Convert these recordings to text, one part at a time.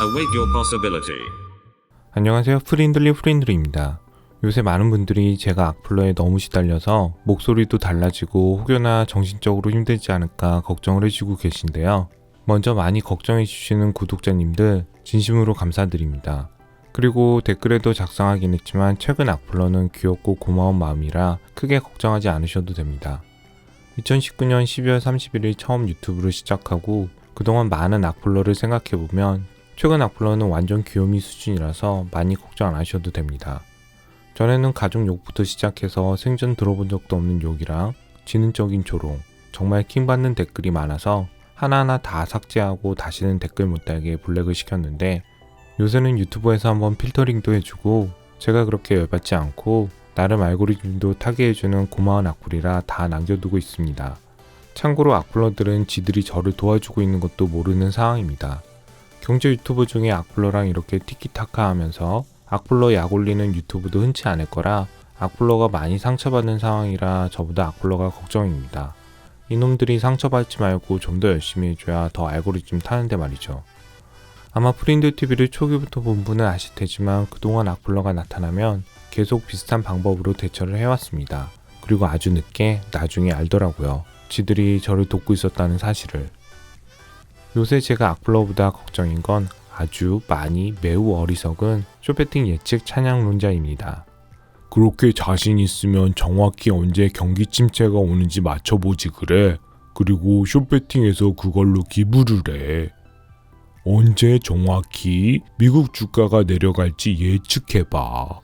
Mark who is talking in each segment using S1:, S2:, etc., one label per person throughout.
S1: Await your possibility.
S2: 안녕하세요. 프린들리입니다. 요새 많은 분들이 제가 악플러에 너무 시달려서 목소리도 달라지고 혹여나 정신적으로 힘들지 않을까 걱정을 해주고 계신데요. 먼저 많이 걱정해주시는 구독자님들 진심으로 감사드립니다. 그리고 댓글에도 작성하긴 했지만 최근 악플러는 귀엽고 고마운 마음이라 크게 걱정하지 않으셔도 됩니다. 2019년 12월 31일 처음 유튜브를 시작하고 그동안 많은 악플러를 생각해보면 최근 악플러는 완전 귀요미 수준이라서 많이 걱정 안 하셔도 됩니다. 전에는 가족 욕부터 시작해서 생전 들어본 적도 없는 욕이랑 지능적인 조롱, 정말 킹받는 댓글이 많아서 하나하나 다 삭제하고 다시는 댓글 못 달게 블랙을 시켰는데 요새는 유튜브에서 한번 필터링도 해주고 제가 그렇게 열받지 않고 나름 알고리즘도 타게 해주는 고마운 악플이라 다 남겨두고 있습니다. 참고로 악플러들은 지들이 저를 도와주고 있는 것도 모르는 상황입니다. 경제 유튜버 중에 악플러랑 이렇게 티키타카 하면서 악플러 약 올리는 유튜브도 흔치 않을 거라 악플러가 많이 상처받는 상황이라 저보다 악플러가 걱정입니다. 이놈들이 상처받지 말고 좀 더 열심히 해줘야 더 알고리즘 타는데 말이죠. 아마 프린드TV를 초기부터 본 분은 아실 테지만 그동안 악플러가 나타나면 계속 비슷한 방법으로 대처를 해왔습니다. 그리고 아주 늦게 나중에 알더라고요. 지들이 저를 돕고 있었다는 사실을. 요새 제가 악플러보다 걱정인 건 아주 많이 매우 어리석은 쇼배팅 예측 찬양론자입니다.
S3: 그렇게 자신 있으면 정확히 언제 경기 침체가 오는지 맞춰보지 그래. 그리고 쇼배팅에서 그걸로 기부를 해. 언제 정확히 미국 주가가 내려갈지 예측해봐.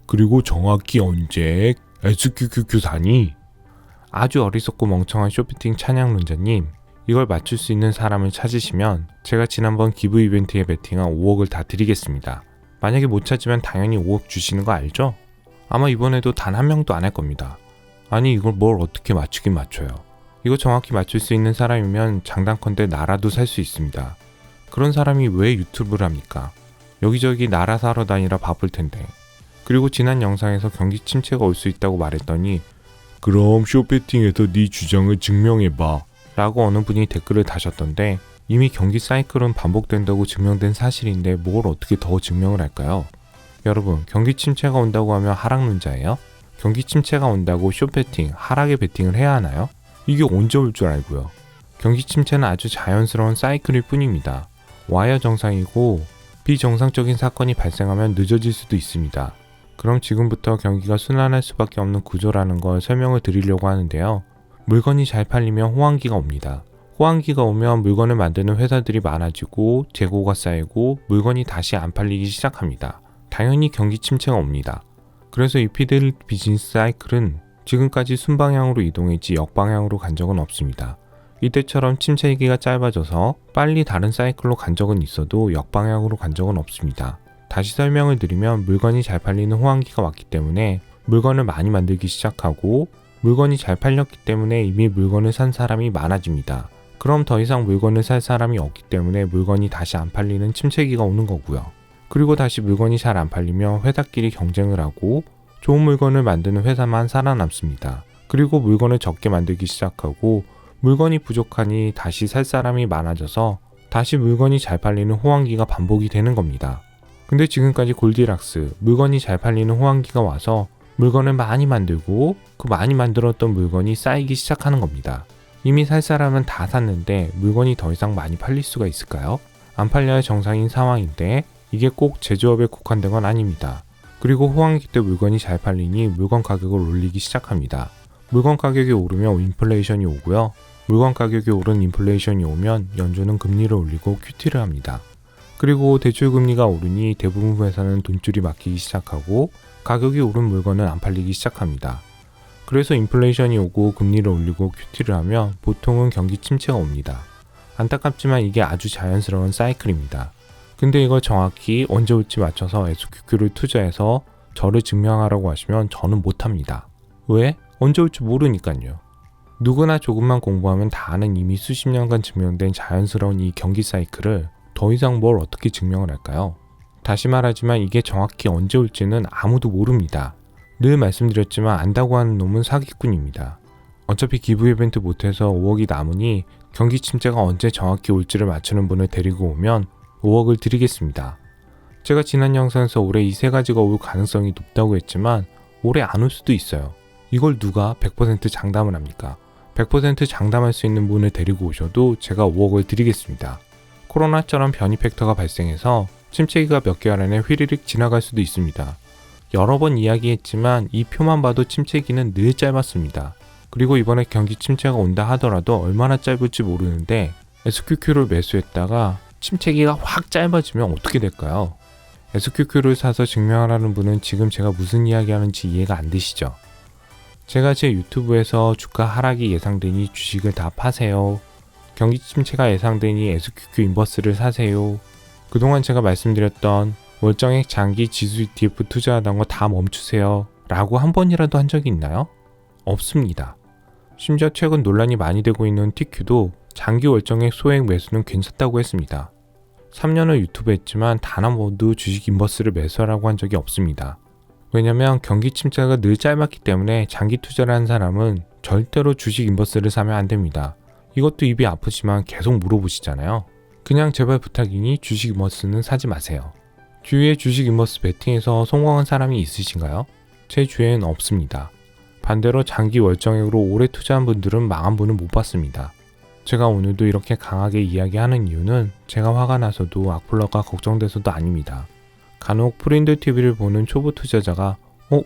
S3: 그리고 정확히 언제 SQQQ 사니?
S2: 아주 어리석고 멍청한 쇼배팅 찬양론자님, 이걸 맞출 수 있는 사람을 찾으시면 제가 지난번 기부 이벤트에 베팅한 5억을 다 드리겠습니다. 만약에 못 찾으면 당연히 5억 주시는 거 알죠? 아마 이번에도 단 한 명도 안 할 겁니다. 아니 이걸 뭘 어떻게 맞추긴 맞춰요. 이거 정확히 맞출 수 있는 사람이면 장단컨대 나라도 살 수 있습니다. 그런 사람이 왜 유튜브를 합니까? 여기저기 나라 사러 다니라 바쁠 텐데. 그리고 지난 영상에서 경기 침체가 올 수 있다고 말했더니
S3: 그럼 쇼배팅에서 네 주장을 증명해봐.
S2: 라고 어느 분이 댓글을 다셨던데 이미 경기 사이클은 반복된다고 증명된 사실인데 뭘 어떻게 더 증명을 할까요? 여러분, 경기 침체가 온다고 하면 하락론자예요? 경기 침체가 온다고 쇼배팅, 하락에 베팅을 해야 하나요? 이게 언제 올 줄 알고요. 경기 침체는 아주 자연스러운 사이클일 뿐입니다. 와야 정상이고 비정상적인 사건이 발생하면 늦어질 수도 있습니다. 그럼 지금부터 경기가 순환할 수밖에 없는 구조라는 걸 설명을 드리려고 하는데요. 물건이 잘 팔리면 호황기가 옵니다. 호황기가 오면 물건을 만드는 회사들이 많아지고 재고가 쌓이고 물건이 다시 안 팔리기 시작합니다. 당연히 경기 침체가 옵니다. 그래서 이 피들 비즈니스 사이클은 지금까지 순방향으로 이동했지 역방향으로 간 적은 없습니다. 이때처럼 침체기가 짧아져서 빨리 다른 사이클로 간 적은 있어도 역방향으로 간 적은 없습니다. 다시 설명을 드리면 물건이 잘 팔리는 호황기가 왔기 때문에 물건을 많이 만들기 시작하고 물건이 잘 팔렸기 때문에 이미 물건을 산 사람이 많아집니다. 그럼 더 이상 물건을 살 사람이 없기 때문에 물건이 다시 안 팔리는 침체기가 오는 거고요. 그리고 다시 물건이 잘 안 팔리면 회사끼리 경쟁을 하고 좋은 물건을 만드는 회사만 살아남습니다. 그리고 물건을 적게 만들기 시작하고 물건이 부족하니 다시 살 사람이 많아져서 다시 물건이 잘 팔리는 호황기가 반복이 되는 겁니다. 근데 지금까지 골디락스, 물건이 잘 팔리는 호황기가 와서 물건을 많이 만들고 그 많이 만들었던 물건이 쌓이기 시작하는 겁니다. 이미 살 사람은 다 샀는데 물건이 더 이상 많이 팔릴 수가 있을까요? 안 팔려야 정상인 상황인데 이게 꼭 제조업에 국한된 건 아닙니다. 그리고 호황기 때 물건이 잘 팔리니 물건 가격을 올리기 시작합니다. 물건 가격이 오르면 인플레이션이 오고요. 물건 가격이 오른 인플레이션이 오면 연준은 금리를 올리고 QT를 합니다. 그리고 대출금리가 오르니 대부분 회사는 돈줄이 막히기 시작하고 가격이 오른 물건은 안 팔리기 시작합니다. 그래서 인플레이션이 오고 금리를 올리고 QT를 하면 보통은 경기 침체가 옵니다. 안타깝지만 이게 아주 자연스러운 사이클입니다. 근데 이걸 정확히 언제 올지 맞춰서 SQQ를 투자해서 저를 증명하라고 하시면 저는 못합니다. 왜? 언제 올지 모르니까요. 누구나 조금만 공부하면 다 아는 이미 수십 년간 증명된 자연스러운 이 경기 사이클을 더 이상 뭘 어떻게 증명을 할까요? 다시 말하지만 이게 정확히 언제 올지는 아무도 모릅니다. 늘 말씀드렸지만 안다고 하는 놈은 사기꾼입니다. 어차피 기부 이벤트 못해서 5억이 남으니 경기 침체가 언제 정확히 올지를 맞추는 분을 데리고 오면 5억을 드리겠습니다. 제가 지난 영상에서 올해 이 세 가지가 올 가능성이 높다고 했지만 올해 안 올 수도 있어요. 이걸 누가 100% 장담을 합니까? 100% 장담할 수 있는 분을 데리고 오셔도 제가 5억을 드리겠습니다. 코로나처럼 변이 팩터가 발생해서 침체기가 몇 개월 안에 휘리릭 지나갈 수도 있습니다. 여러 번 이야기했지만 이 표만 봐도 침체기는 늘 짧았습니다. 그리고 이번에 경기 침체가 온다 하더라도 얼마나 짧을지 모르는데 SQQ를 매수했다가 침체기가 확 짧아지면 어떻게 될까요? SQQ를 사서 증명하라는 분은 지금 제가 무슨 이야기 하는지 이해가 안 되시죠? 제가 제 유튜브에서 주가 하락이 예상되니 주식을 다 파세요. 경기 침체가 예상되니 SQQ 인버스를 사세요. 그동안 제가 말씀드렸던 월정액 장기 지수 ETF 투자하던 거 다 멈추세요. 라고 한 번이라도 한 적이 있나요? 없습니다. 심지어 최근 논란이 많이 되고 있는 TQ도 장기 월정액 소액 매수는 괜찮다고 했습니다. 3년을 유튜브 했지만 단 한 번도 주식 인버스를 매수하라고 한 적이 없습니다. 왜냐면 경기 침체가 늘 짧았기 때문에 장기 투자를 한 사람은 절대로 주식 인버스를 사면 안 됩니다. 이것도 입이 아프지만 계속 물어보시잖아요. 그냥 제발 부탁이니 주식 인버스는 사지 마세요. 주위에 주식 인버스 베팅에서 성공한 사람이 있으신가요? 제 주위에는 없습니다. 반대로 장기 월정액으로 오래 투자한 분들은 망한 분은 못 봤습니다. 제가 오늘도 이렇게 강하게 이야기하는 이유는 제가 화가 나서도 악플러가 걱정돼서도 아닙니다. 간혹 프린드TV를 보는 초보 투자자가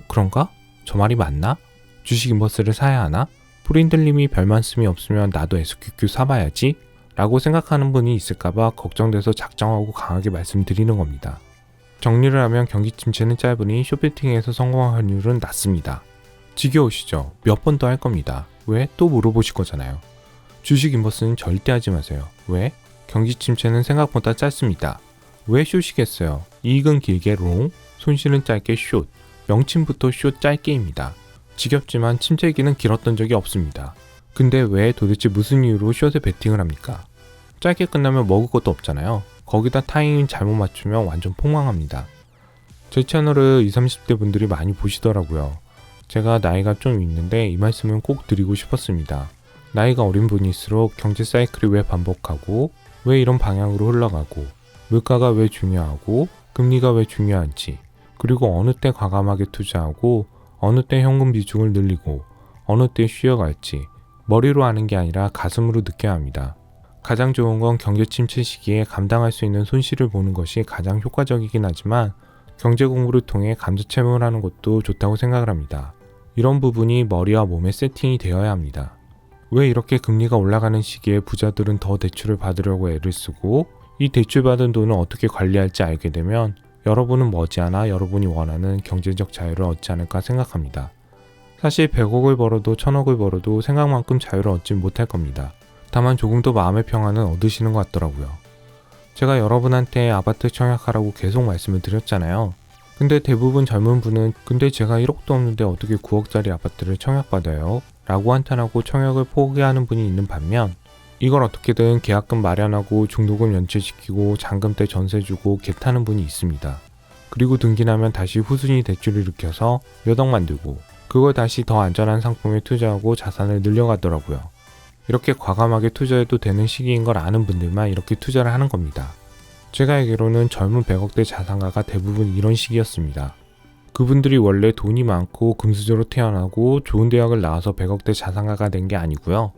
S2: 그런가? 저 말이 맞나? 주식 인버스를 사야 하나? 프린들님이 별 말씀이 없으면 나도 SQQ 사봐야지? 라고 생각하는 분이 있을까봐 걱정돼서 작정하고 강하게 말씀드리는 겁니다. 정리를 하면 경기 침체는 짧으니 쇼베팅에서 성공할 확률은 낮습니다. 지겨우시죠? 몇 번 더 할 겁니다. 왜? 또 물어보실 거잖아요. 주식 인버스는 절대 하지 마세요. 왜? 경기 침체는 생각보다 짧습니다. 왜 숏이겠어요? 이익은 길게 롱, 손실은 짧게 숏, 명칭부터 숏 짧게입니다. 지겹지만 침체기는 길었던 적이 없습니다. 근데 왜 도대체 무슨 이유로 숏에 베팅을 합니까? 짧게 끝나면 먹을 것도 없잖아요. 거기다 타이밍 잘못 맞추면 완전 폭망합니다. 제 채널을 20, 30대 분들이 많이 보시더라고요. 제가 나이가 좀 있는데 이 말씀은 꼭 드리고 싶었습니다. 나이가 어린 분일수록 경제 사이클이 왜 반복하고 왜 이런 방향으로 흘러가고 물가가 왜 중요하고 금리가 왜 중요한지 그리고 어느 때 과감하게 투자하고 어느 때 현금 비중을 늘리고 어느 때 쉬어갈지 머리로 아는 게 아니라 가슴으로 느껴야 합니다. 가장 좋은 건 경제 침체 시기에 감당할 수 있는 손실을 보는 것이 가장 효과적이긴 하지만 경제 공부를 통해 감자채무를 하는 것도 좋다고 생각을 합니다. 이런 부분이 머리와 몸에 세팅이 되어야 합니다. 왜 이렇게 금리가 올라가는 시기에 부자들은 더 대출을 받으려고 애를 쓰고 이 대출받은 돈을 어떻게 관리할지 알게 되면 여러분은 머지않아 여러분이 원하는 경제적 자유를 얻지 않을까 생각합니다. 사실 100억을 벌어도 1000억을 벌어도 생각만큼 자유를 얻지 못할 겁니다. 다만 조금 더 마음의 평안은 얻으시는 것 같더라고요. 제가 여러분한테 아파트 청약하라고 계속 말씀을 드렸잖아요. 근데 대부분 젊은 분은 근데 제가 1억도 없는데 어떻게 9억짜리 아파트를 청약받아요? 라고 한탄하고 청약을 포기하는 분이 있는 반면 이걸 어떻게든 계약금 마련하고 중도금 연체시키고 잔금 때 전세 주고 개 타는 분이 있습니다. 그리고 등기나면 다시 후순위 대출을 일으켜서 몇 억 만들고 그걸 다시 더 안전한 상품에 투자하고 자산을 늘려가더라고요. 이렇게 과감하게 투자해도 되는 시기인 걸 아는 분들만 이렇게 투자를 하는 겁니다. 제가 알기로는 젊은 100억대 자산가가 대부분 이런 시기였습니다. 그분들이 원래 돈이 많고 금수저로 태어나고 좋은 대학을 나와서 100억대 자산가가 된 게 아니고요.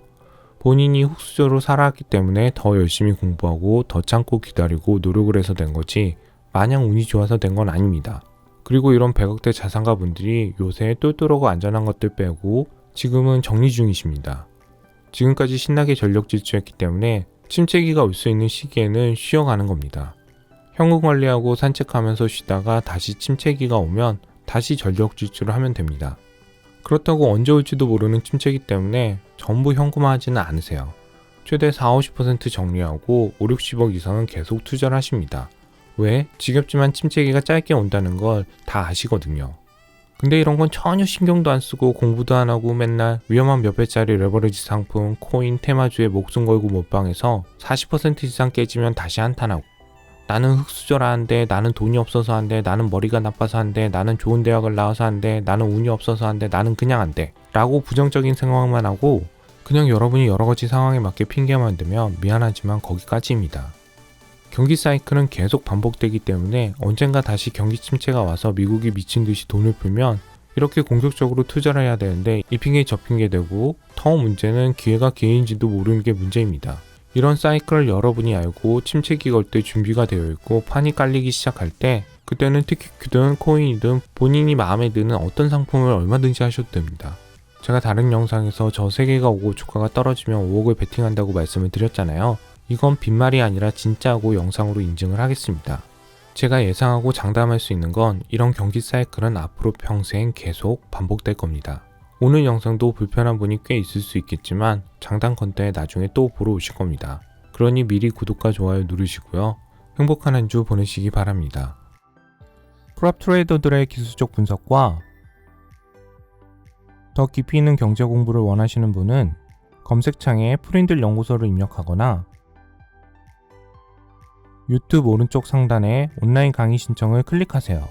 S2: 본인이 흙수저로 살아왔기 때문에 더 열심히 공부하고 더 참고 기다리고 노력을 해서 된 거지 마냥 운이 좋아서 된 건 아닙니다. 그리고 이런 100억대 자산가 분들이 요새 똘똘하고 안전한 것들 빼고 지금은 정리 중이십니다. 지금까지 신나게 전력 질주했기 때문에 침체기가 올 수 있는 시기에는 쉬어가는 겁니다. 현금 관리하고 산책하면서 쉬다가 다시 침체기가 오면 다시 전력 질주를 하면 됩니다. 그렇다고 언제 올지도 모르는 침체기 때문에 전부 현금화하지는 않으세요. 최대 40-50% 정리하고 5-60억 이상은 계속 투자를 하십니다. 왜? 지겹지만 침체기가 짧게 온다는 걸 다 아시거든요. 근데 이런 건 전혀 신경도 안 쓰고 공부도 안 하고 맨날 위험한 몇 배짜리 레버리지 상품, 코인, 테마주에 목숨 걸고 몰빵해서 40% 이상 깨지면 다시 한탄하고 나는 흙수저라 한데 나는 돈이 없어서 한데 나는 머리가 나빠서 한데 나는 좋은 대학을 나와서 한데 나는 운이 없어서 한데 나는 그냥 한데 라고 부정적인 생각만 하고 그냥 여러분이 여러가지 상황에 맞게 핑계만 대면 미안하지만 거기까지입니다. 경기 사이클은 계속 반복되기 때문에 언젠가 다시 경기 침체가 와서 미국이 미친 듯이 돈을 풀면 이렇게 공격적으로 투자를 해야 되는데 이 핑계 저 핑계 대고 더 문제는 기회가 기회인지도 모르는 게 문제입니다. 이런 사이클을 여러분이 알고 침체기 걸 때 준비가 되어 있고 판이 깔리기 시작할 때 그때는 TQQ든 코인이든 본인이 마음에 드는 어떤 상품을 얼마든지 하셔도 됩니다. 제가 다른 영상에서 저 세계가 오고 주가가 떨어지면 5억을 베팅한다고 말씀을 드렸잖아요. 이건 빈말이 아니라 진짜고 영상으로 인증을 하겠습니다. 제가 예상하고 장담할 수 있는 건 이런 경기 사이클은 앞으로 평생 계속 반복될 겁니다. 오늘 영상도 불편한 분이 꽤 있을 수 있겠지만 장단컨대 나중에 또 보러 오실 겁니다. 그러니 미리 구독과 좋아요 누르시고요. 행복한 한 주 보내시기 바랍니다. 프랍 트레이더들의 기술적 분석과 더 깊이 있는 경제 공부를 원하시는 분은 검색창에 프린들 연구소를 입력하거나 유튜브 오른쪽 상단에 온라인 강의 신청을 클릭하세요.